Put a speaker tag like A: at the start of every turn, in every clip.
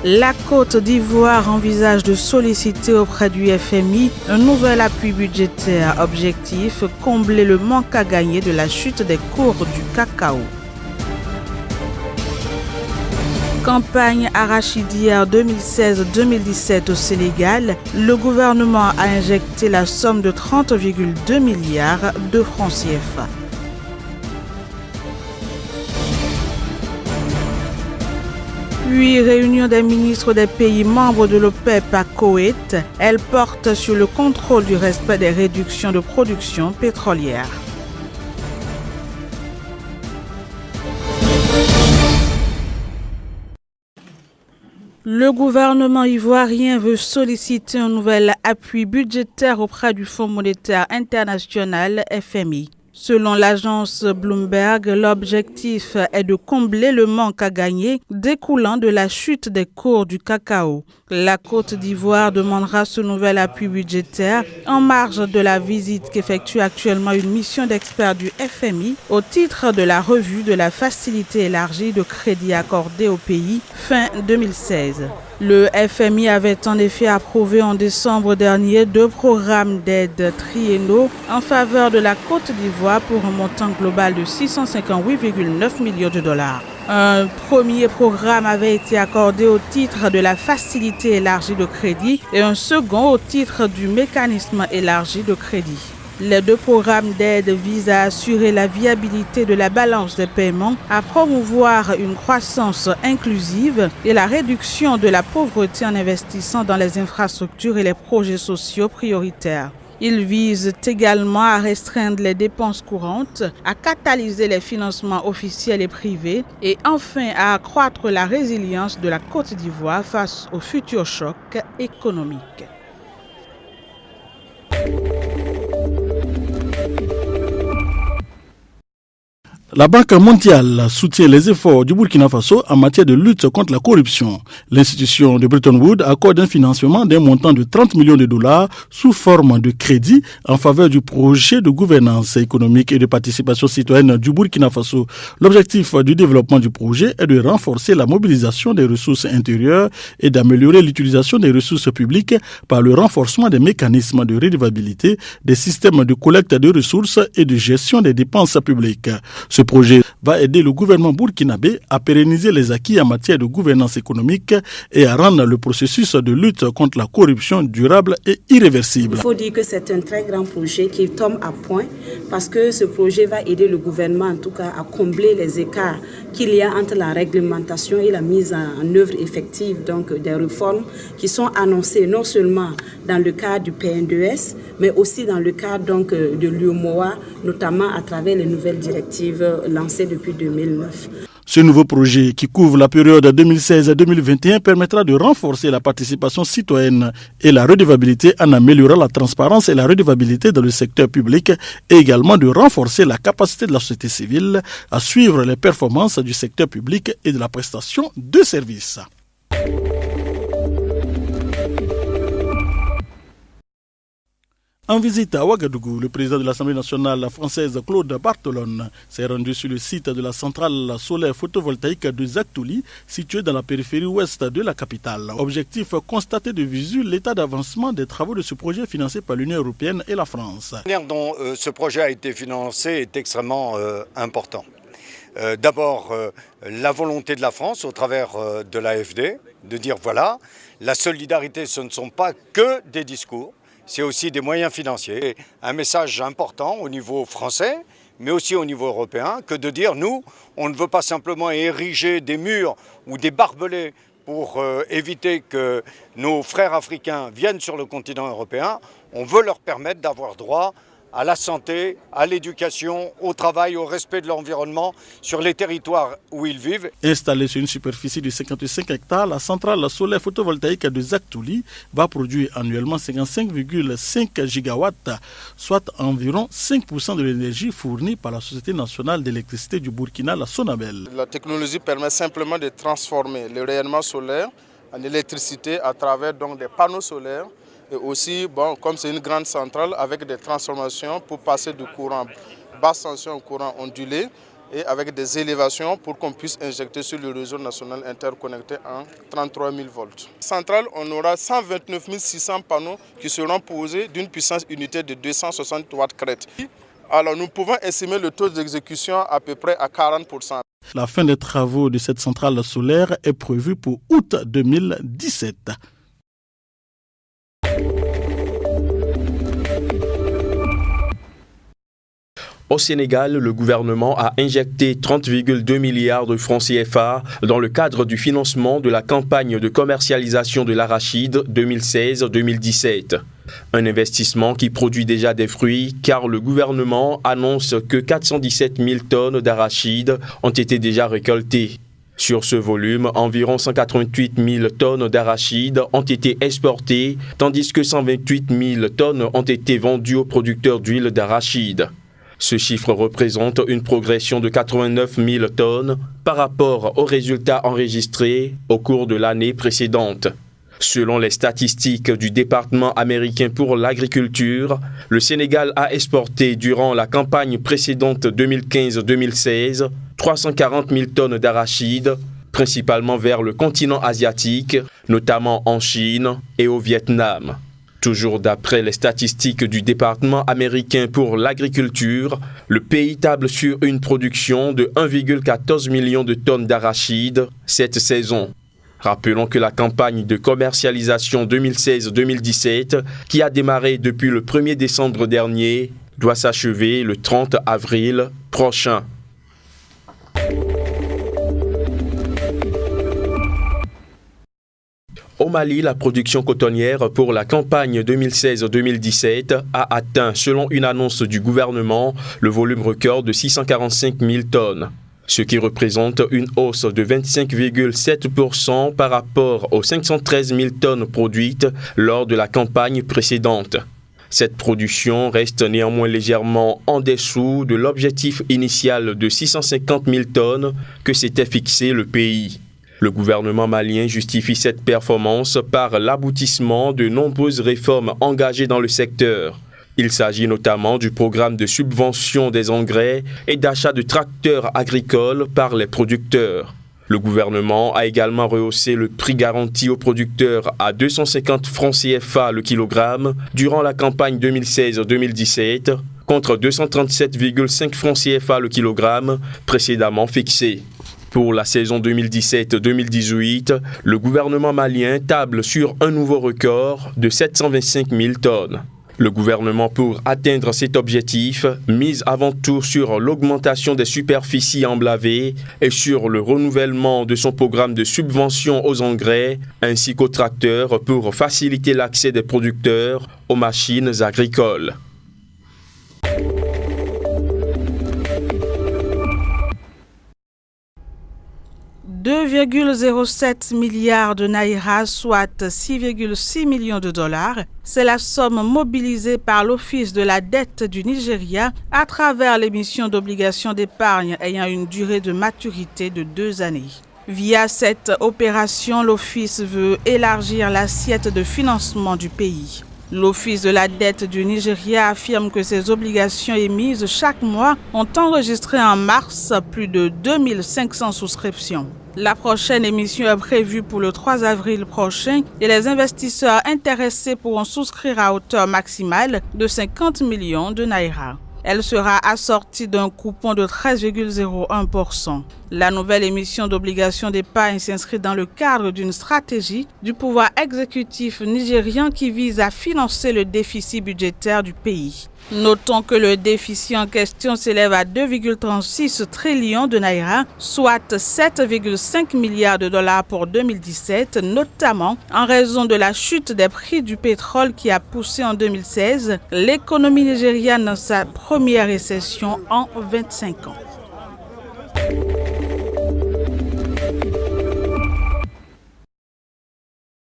A: La Côte d'Ivoire envisage de solliciter auprès du FMI un nouvel appui budgétaire. Objectif, combler le manque à gagner de la chute des cours du cacao. Campagne arachidière 2016-2017 au Sénégal, le gouvernement a injecté la somme de 30,2 milliards de francs CFA. Puis, réunion des ministres des pays membres de l'OPEP à Koweït, elle porte sur le contrôle du respect des réductions de production pétrolière. Le gouvernement ivoirien veut solliciter un nouvel appui budgétaire auprès du Fonds monétaire international FMI. Selon l'agence Bloomberg, l'objectif est de combler le manque à gagner découlant de la chute des cours du cacao. La Côte d'Ivoire demandera ce nouvel appui budgétaire en marge de la visite qu'effectue actuellement une mission d'experts du FMI au titre de la revue de la facilité élargie de crédit accordée au pays fin 2016. Le FMI avait en effet approuvé en décembre dernier 2 programmes d'aide triennaux en faveur de la Côte d'Ivoire pour un montant global de 658,9 millions de dollars. Un premier programme avait été accordé au titre de la facilité élargie de crédit et un second au titre du mécanisme élargi de crédit. Les 2 programmes d'aide visent à assurer la viabilité de la balance des paiements, à promouvoir une croissance inclusive et la réduction de la pauvreté en investissant dans les infrastructures et les projets sociaux prioritaires. Ils visent également à restreindre les dépenses courantes, à catalyser les financements officiels et privés et enfin à accroître la résilience de la Côte d'Ivoire face aux futurs chocs économiques.
B: La Banque mondiale soutient les efforts du Burkina Faso en matière de lutte contre la corruption. L'institution de Bretton Woods accorde un financement d'un montant de 30 millions de dollars sous forme de crédit en faveur du projet de gouvernance économique et de participation citoyenne du Burkina Faso. L'objectif du développement du projet est de renforcer la mobilisation des ressources intérieures et d'améliorer l'utilisation des ressources publiques par le renforcement des mécanismes de redevabilité, des systèmes de collecte de ressources et de gestion des dépenses publiques. Ce projet va aider le gouvernement burkinabé à pérenniser les acquis en matière de gouvernance économique et à rendre le processus de lutte contre la corruption durable et irréversible.
C: Il faut dire que c'est un très grand projet qui tombe à point parce que ce projet va aider le gouvernement en tout cas à combler les écarts qu'il y a entre la réglementation et la mise en œuvre effective donc des réformes qui sont annoncées non seulement dans le cadre du PN2S mais aussi dans le cadre donc de l'UEMOA, notamment à travers les nouvelles directives lancées depuis 2009.
B: Ce nouveau projet qui couvre la période 2016-2021 permettra de renforcer la participation citoyenne et la redevabilité en améliorant la transparence et la redevabilité dans le secteur public et également de renforcer la capacité de la société civile à suivre les performances du secteur public et de la prestation de services. En visite à Ouagadougou, le président de l'Assemblée nationale française Claude Barthelone s'est rendu sur le site de la centrale solaire photovoltaïque de Zaktouli, située dans la périphérie ouest de la capitale. Objectif, constater de visu l'état d'avancement des travaux de ce projet financé par l'Union européenne et la France.
D: La manière dont ce projet a été financé est extrêmement important. D'abord, la volonté de la France au travers de l'AFD de dire voilà, la solidarité ce ne sont pas que des discours. C'est aussi des moyens financiers. Un message important au niveau français, mais aussi au niveau européen, que de dire nous, on ne veut pas simplement ériger des murs ou des barbelés pour éviter que nos frères africains viennent sur le continent européen. On veut leur permettre d'avoir droit à la santé, à l'éducation, au travail, au respect de l'environnement sur les territoires où ils vivent.
B: Installée sur une superficie de 55 hectares, la centrale solaire photovoltaïque de Zaktouli va produire annuellement 55,5 gigawatts, soit environ 5% de l'énergie fournie par la Société nationale d'électricité du Burkina, la Sonabel.
E: La technologie permet simplement de transformer le rayonnement solaire en électricité à travers donc, des panneaux solaires. Et aussi, comme c'est une grande centrale avec des transformations pour passer du courant basse tension au courant ondulé, et avec des élévations pour qu'on puisse injecter sur le réseau national interconnecté en 33 000 volts. Centrale, on aura 129 600 panneaux qui seront posés d'une puissance unité de 260 watts crête. Alors nous pouvons estimer le taux d'exécution à peu près à 40%.
B: La fin des travaux de cette centrale solaire est prévue pour août 2017.
F: Au Sénégal, le gouvernement a injecté 30,2 milliards de francs CFA dans le cadre du financement de la campagne de commercialisation de l'arachide 2016-2017. Un investissement qui produit déjà des fruits car le gouvernement annonce que 417 000 tonnes d'arachide ont été déjà récoltées. Sur ce volume, environ 188 000 tonnes d'arachide ont été exportées, tandis que 128 000 tonnes ont été vendues aux producteurs d'huile d'arachide. Ce chiffre représente une progression de 89 000 tonnes par rapport aux résultats enregistrés au cours de l'année précédente. Selon les statistiques du département américain pour l'agriculture, le Sénégal a exporté durant la campagne précédente 2015-2016 340 000 tonnes d'arachide, principalement vers le continent asiatique, notamment en Chine et au Vietnam. Toujours d'après les statistiques du département américain pour l'agriculture, le pays table sur une production de 1,14 million de tonnes d'arachide cette saison. Rappelons que la campagne de commercialisation 2016-2017, qui a démarré depuis le 1er décembre dernier, doit s'achever le 30 avril prochain. Au Mali, la production cotonnière pour la campagne 2016-2017 a atteint, selon une annonce du gouvernement, le volume record de 645 000 tonnes, ce qui représente une hausse de 25,7% par rapport aux 513 000 tonnes produites lors de la campagne précédente. Cette production reste néanmoins légèrement en dessous de l'objectif initial de 650 000 tonnes que s'était fixé le pays. Le gouvernement malien justifie cette performance par l'aboutissement de nombreuses réformes engagées dans le secteur. Il s'agit notamment du programme de subvention des engrais et d'achat de tracteurs agricoles par les producteurs. Le gouvernement a également rehaussé le prix garanti aux producteurs à 250 francs CFA le kilogramme durant la campagne 2016-2017 contre 237,5 francs CFA le kilogramme précédemment fixé. Pour la saison 2017-2018, le gouvernement malien table sur un nouveau record de 725 000 tonnes. Le gouvernement, pour atteindre cet objectif, mise avant tout sur l'augmentation des superficies emblavées et sur le renouvellement de son programme de subvention aux engrais, ainsi qu'aux tracteurs pour faciliter l'accès des producteurs aux machines agricoles.
A: 2,07 milliards de naira, soit 6,6 millions de dollars. C'est la somme mobilisée par l'Office de la dette du Nigeria à travers l'émission d'obligations d'épargne ayant une durée de maturité de 2 années. Via cette opération, l'Office veut élargir l'assiette de financement du pays. L'Office de la dette du Nigeria affirme que ses obligations émises chaque mois ont enregistré en mars plus de 2500 souscriptions. La prochaine émission est prévue pour le 3 avril prochain et les investisseurs intéressés pourront souscrire à hauteur maximale de 50 millions de naira. Elle sera assortie d'un coupon de 13,01%. La nouvelle émission d'obligations d'épargne s'inscrit dans le cadre d'une stratégie du pouvoir exécutif nigérian qui vise à financer le déficit budgétaire du pays. Notons que le déficit en question s'élève à 2,36 trillions de naira, soit 7,5 milliards de dollars pour 2017, notamment en raison de la chute des prix du pétrole qui a poussé en 2016 l'économie nigériane dans sa première récession en 25 ans.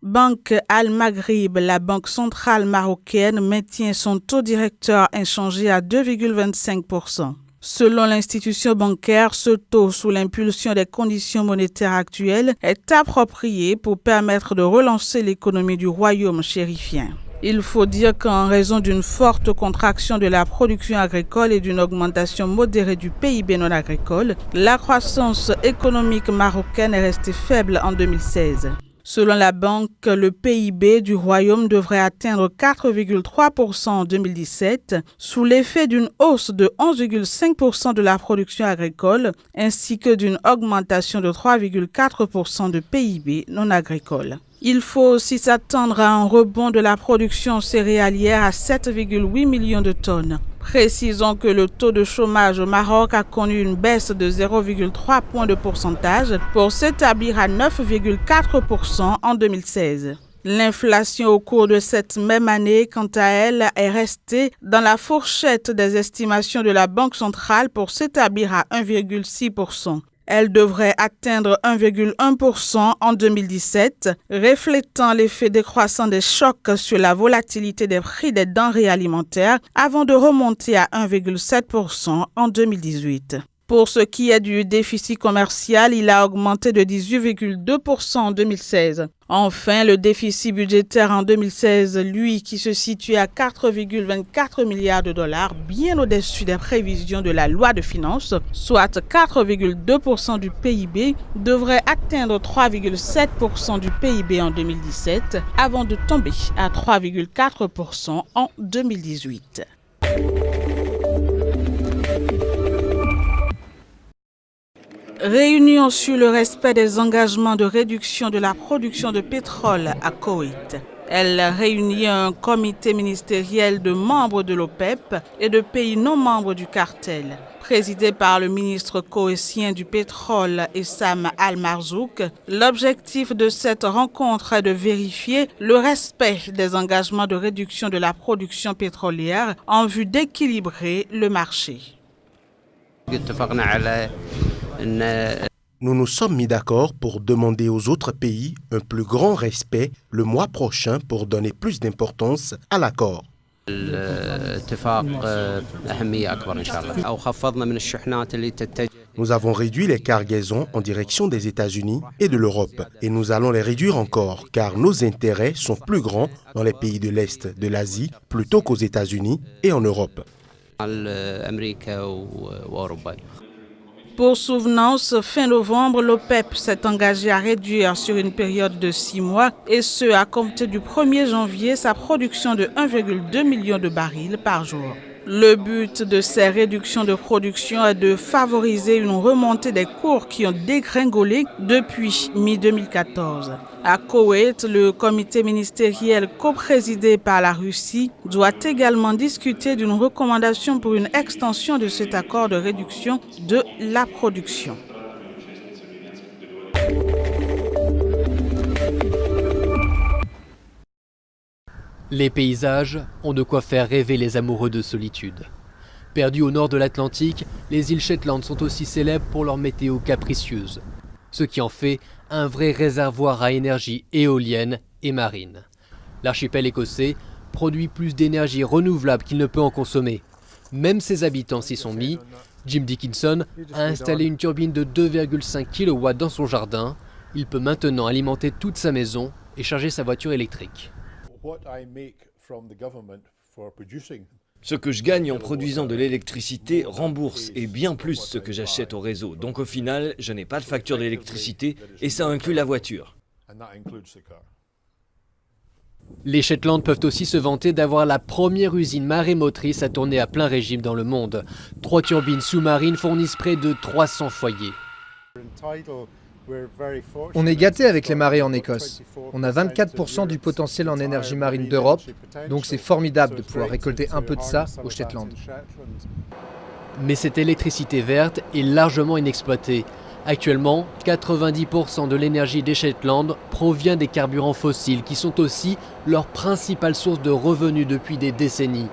A: Banque Al-Maghrib, la banque centrale marocaine, maintient son taux directeur inchangé à 2,25%. Selon l'institution bancaire, ce taux, sous l'impulsion des conditions monétaires actuelles, est approprié pour permettre de relancer l'économie du royaume chérifien. Il faut dire qu'en raison d'une forte contraction de la production agricole et d'une augmentation modérée du PIB non agricole, la croissance économique marocaine est restée faible en 2016. Selon la banque, le PIB du royaume devrait atteindre 4,3% en 2017, sous l'effet d'une hausse de 11,5% de la production agricole, ainsi que d'une augmentation de 3,4% de PIB non agricole. Il faut aussi s'attendre à un rebond de la production céréalière à 7,8 millions de tonnes. Précisons que le taux de chômage au Maroc a connu une baisse de 0,3 points de pourcentage pour s'établir à 9,4% en 2016. L'inflation au cours de cette même année, quant à elle, est restée dans la fourchette des estimations de la Banque centrale pour s'établir à 1,6%. Elle devrait atteindre 1,1% en 2017, reflétant l'effet décroissant des chocs sur la volatilité des prix des denrées alimentaires avant de remonter à 1,7% en 2018. Pour ce qui est du déficit commercial, il a augmenté de 18,2% en 2016. Enfin, le déficit budgétaire en 2016, lui, qui se situe à 4,24 milliards de dollars, bien au-dessus des prévisions de la loi de finances, soit 4,2% du PIB, devrait atteindre 3,7% du PIB en 2017, avant de tomber à 3,4% en 2018. Réunion sur le respect des engagements de réduction de la production de pétrole à Koweït. Elle réunit un comité ministériel de membres de l'OPEP et de pays non membres du cartel. Présidé par le ministre koweïtien du pétrole Essam Al-Marzouk, l'objectif de cette rencontre est de vérifier le respect des engagements de réduction de la production pétrolière en vue d'équilibrer le marché.
G: Nous nous sommes mis d'accord pour demander aux autres pays un plus grand respect le mois prochain pour donner plus d'importance à l'accord. Nous avons réduit les cargaisons en direction des États-Unis et de l'Europe et nous allons les réduire encore car nos intérêts sont plus grands dans les pays de l'Est de l'Asie plutôt qu'aux États-Unis et en Europe.
A: Pour souvenance, fin novembre, l'OPEP s'est engagé à réduire sur une période de 6 mois, et ce à compter du 1er janvier, sa production de 1,2 million de barils par jour. Le but de ces réductions de production est de favoriser une remontée des cours qui ont dégringolé depuis mi-2014. À Koweït, le comité ministériel coprésidé par la Russie doit également discuter d'une recommandation pour une extension de cet accord de réduction de la production.
H: Les paysages ont de quoi faire rêver les amoureux de solitude. Perdus au nord de l'Atlantique, les îles Shetland sont aussi célèbres pour leur météo capricieuse, ce qui en fait un vrai réservoir à énergie éolienne et marine. L'archipel écossais produit plus d'énergie renouvelable qu'il ne peut en consommer. Même ses habitants s'y sont mis. Jim Dickinson a installé une turbine de 2,5 kW dans son jardin. Il peut maintenant alimenter toute sa maison et charger sa voiture électrique.
I: Ce que je gagne en produisant de l'électricité rembourse et bien plus ce que j'achète au réseau. Donc au final, je n'ai pas de facture d'électricité et ça inclut la voiture.
H: Les Shetland peuvent aussi se vanter d'avoir la première usine marémotrice à tourner à plein régime dans le monde. 3 turbines sous-marines fournissent près de 300 foyers.
J: On est gâté avec les marées en Écosse. On a 24% du potentiel en énergie marine d'Europe, donc c'est formidable de pouvoir récolter un peu de ça aux Shetland.
H: Mais cette électricité verte est largement inexploitée. Actuellement, 90% de l'énergie des Shetland provient des carburants fossiles qui sont aussi leur principale source de revenus depuis des décennies.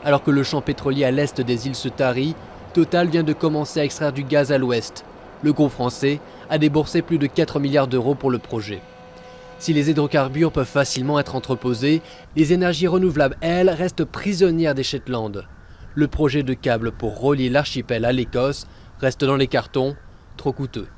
H: Alors que le champ pétrolier à l'est des îles se tarit, Total vient de commencer à extraire du gaz à l'ouest. Le groupe français a déboursé plus de 4 milliards d'euros pour le projet. Si les hydrocarbures peuvent facilement être entreposés, les énergies renouvelables, elles, restent prisonnières des Shetland. Le projet de câble pour relier l'archipel à l'Écosse reste dans les cartons, trop coûteux.